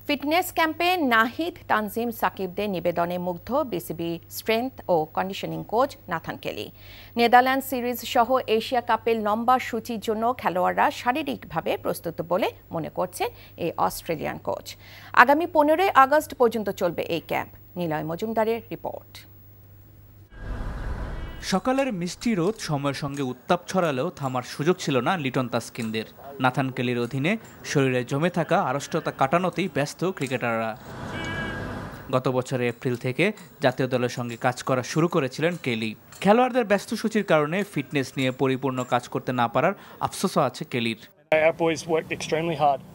Fitness ক্যাম্পে নাহিদ তানজিম সাকিবদের নিবেদনে মুগ্ধ বিসিবি স্ট্রেংথ ও conditioning coach Nathan Kelly. Netherland series সহ এশিয়া কাপের লম্বা সূচির জন্য খেলোয়াড়রা শারীরিকভাবে প্রস্তুত বলে মনে করছেন এই অস্ট্রেলিয়ান কোচ। আগামী 15 আগস্ট পর্যন্ত চলবে এই ক্যাম্প। নিলয় মজুমদারের রিপোর্ট। সকালের মিষ্টি রোদ সময়ের সঙ্গে উত্তাপ ছড়ালেও থামার সুযোগ ছিল না লিটন তাসকিনদের। নাথান কেলির অধীনে শরীরে জমে থাকা আড়ষ্টতা কাটানোতেই ব্যস্ত ক্রিকেটাররা। গত বছরের এপ্রিল থেকে জাতীয় দলের সঙ্গে কাজ করা শুরু করেছিলেন কেলি। খেলোয়াড়দের ব্যস্ত সূচির কারণে ফিটনেস নিয়ে পরিপূর্ণ কাজ করতে না পারার আফসোসও আছে কেলির।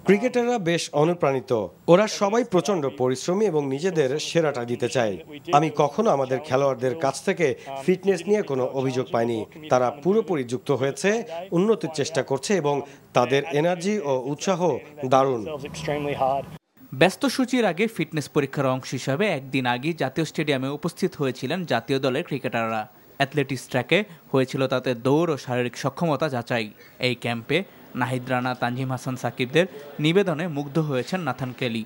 ক্রিকেটাররা বেশ অনুপ্রাণিত। ওরা সবাই প্রচন্ড পরিশ্রমী এবং নিজেদের সেরাটা দিতে চায়। আমি কখনো আমাদের খেলোয়াড়দের কাছ থেকে ফিটনেস নিয়ে কোনো অভিযোগ পাইনি। তারা পুরোপুরি যুক্ত হয়েছে, উন্নতির চেষ্টা করছে এবং তাদের এনার্জি ও উৎসাহ দারুণ। ব্যস্ত সূচির আগে ফিটনেস পরীক্ষার অংশ হিসাবে একদিন আগে জাতীয় স্টেডিয়ামে উপস্থিত হয়েছিলেন জাতীয় দলের ক্রিকেটাররা। অ্যাথলেটিক্স ট্র্যাকে হয়েছিল তাতে দৌড় ও শারীরিক সক্ষমতা যাচাই। এই ক্যাম্পে নাহিদ রানা, তানজিম হাসান সাকিবদের নিবেদনে মুগ্ধ হয়েছেন নাথান কেলি।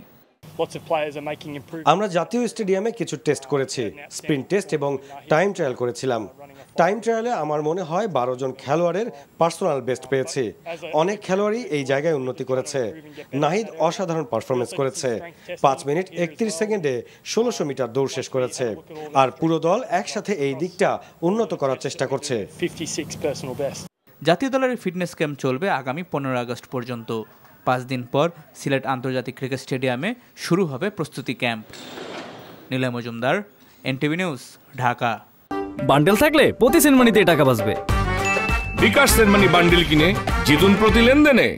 আমরা জাতীয় স্টেডিয়ামে কিছু টেস্ট করেছি, স্প্রিন্ট টেস্ট এবং টাইম ট্রায়াল করেছিলাম। টাইম ট্রায়ালে আমার মনে হয় 12 জন খেলোয়াড়ের পার্সোনাল বেস্ট পেয়েছি। অনেক খেলোয়াড়ই এই জায়গায় উন্নতি করেছে। নাহিদ অসাধারণ পারফরমেন্স করেছে। 5 মিনিট 31 সেকেন্ডে 1600 মিটার দৌড় শেষ করেছে। আর পুরো দল একসাথে এই দিকটা উন্নত করার চেষ্টা করছে। জাতীয় দলের ফিটনেস ক্যাম্প চলবে আগামী 15 আগস্ট পর্যন্ত। 5 দিন পর সিলেট আন্তর্জাতিক ক্রিকেট স্টেডিয়ামে শুরু হবে প্রস্তুতি camp. Niloy Majumdar, NTV news, Dhaka. Bundle থাকলে প্রতি সেনমানিতে টাকা বাঁচবে। বিকাশ সেনমানি বান্ডেল কিনে জিতুন প্রতি লেনদেনে।